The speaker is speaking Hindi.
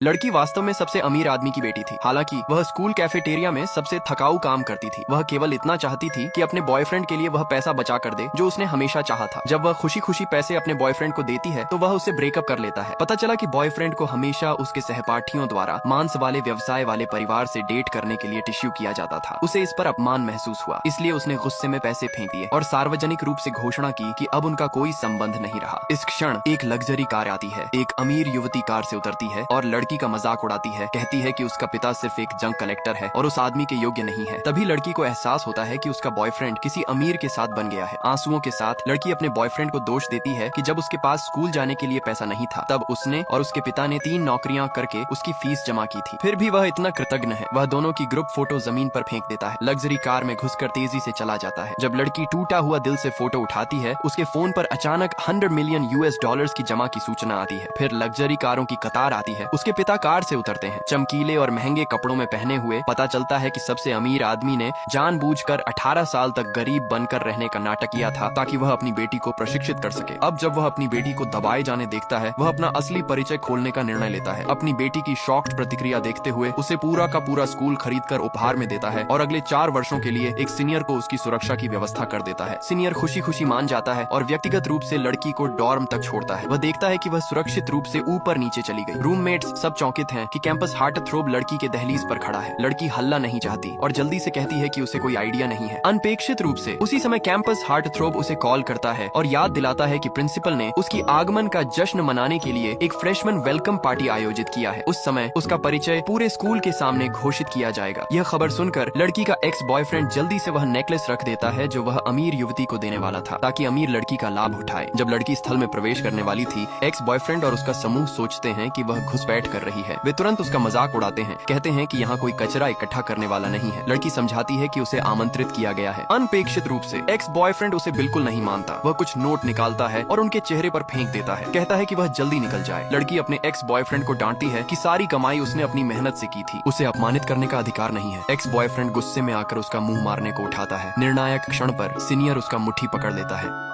लड़की वास्तव में सबसे अमीर आदमी की बेटी थी। हालांकि वह स्कूल कैफेटेरिया में सबसे थकाऊ काम करती थी। वह केवल इतना चाहती थी कि अपने बॉयफ्रेंड के लिए वह पैसा बचा कर दे जो उसने हमेशा चाहा था। जब वह खुशी खुशी पैसे अपने बॉयफ्रेंड को देती है तो वह उससे ब्रेकअप कर लेता है। पता चला कि बॉयफ्रेंड को हमेशा उसके सहपाठियों द्वारा मांस वाले व्यवसाय वाले परिवार से डेट करने के लिए टिश्यू किया जाता था। उसे इस पर अपमान महसूस हुआ, इसलिए उसने गुस्से में पैसे फेंक दिए और सार्वजनिक रूप से घोषणा की कि अब उनका कोई संबंध नहीं रहा। इस क्षण एक लग्जरी कार आती है। एक अमीर युवती कार से उतरती है और लड़की का मजाक उड़ाती है। कहती है कि उसका पिता सिर्फ एक जंक कलेक्टर है और उस आदमी के योग्य नहीं है। तभी लड़की को एहसास होता है कि उसका बॉयफ्रेंड किसी अमीर के साथ बन गया है। आंसुओं के साथ लड़की अपने बॉयफ्रेंड को दोष देती है कि जब उसके पास स्कूल जाने के लिए पैसा नहीं था तब उसने और उसके पिता ने 3 नौकरियां करके उसकी फीस जमा की थी। फिर भी वह इतना कृतज्ञ है। वह दोनों की ग्रुप फोटो जमीन पर फेंक देता है। लग्जरी कार में घुसकर तेजी से चला जाता है। जब लड़की टूटा हुआ दिल से फोटो उठाती है उसके फोन पर अचानक 100 मिलियन US डॉलर्स की जमा की सूचना आती है। फिर लग्जरी कारों की कतार आती है। उसके पिता कार से उतरते हैं, चमकीले और महंगे कपड़ों में पहने हुए। पता चलता है कि सबसे अमीर आदमी ने जानबूझकर 18 साल तक गरीब बनकर रहने का नाटक किया था ताकि वह अपनी बेटी को प्रशिक्षित कर सके। अब जब वह अपनी बेटी को दबाए जाने देखता है वह अपना असली परिचय खोलने का निर्णय लेता है। अपनी बेटी की शॉक्ड प्रतिक्रिया देखते हुए उसे पूरा का पूरा स्कूल खरीदकर उपहार में देता है और अगले 4 वर्षों के लिए एक सीनियर को उसकी सुरक्षा की व्यवस्था कर देता है। सीनियर खुशी खुशी मान जाता है और व्यक्तिगत रूप से लड़की को डॉर्म तक छोड़ता है। वह देखता है कि वह सुरक्षित रूप से ऊपर नीचे चली गई। रूममेट्स सब चौंकित हैं कि कैंपस हार्टथ्रोब लड़की के दहलीज पर खड़ा है। लड़की हल्ला नहीं चाहती और जल्दी से कहती है कि उसे कोई आइडिया नहीं है। अनपेक्षित रूप से उसी समय कैंपस हार्टथ्रोब उसे कॉल करता है और याद दिलाता है कि प्रिंसिपल ने उसकी आगमन का जश्न मनाने के लिए एक फ्रेशमैन वेलकम पार्टी आयोजित किया है। उस समय उसका परिचय पूरे स्कूल के सामने घोषित किया जाएगा। यह खबर सुनकर लड़की का एक्स बॉयफ्रेंड जल्दी से वह नेकलेस रख देता है जो वह अमीर युवती को देने वाला था ताकि अमीर लड़की का लाभ उठाए। जब लड़की स्थल में प्रवेश करने वाली थी एक्स बॉयफ्रेंड और उसका समूह सोचते हैं कि वह घुसपैठ कर रही है। वे तुरंत उसका मजाक उड़ाते हैं, कहते हैं कि यहाँ कोई कचरा इकट्ठा करने वाला नहीं है। लड़की समझाती है कि उसे आमंत्रित किया गया है। अनपेक्षित रूप से एक्स बॉयफ्रेंड उसे बिल्कुल नहीं मानता। वह कुछ नोट निकालता है और उनके चेहरे पर फेंक देता है। कहता है कि वह जल्दी निकल जाए। लड़की अपने एक्स बॉयफ्रेंड को डांटती है कि सारी कमाई उसने अपनी मेहनत से की थी, उसे अपमानित करने का अधिकार नहीं है। एक्स बॉयफ्रेंड गुस्से में आकर उसका मुंह मारने को उठाता है। निर्णायक क्षण पर सीनियर उसका मुट्ठी पकड़ लेता है।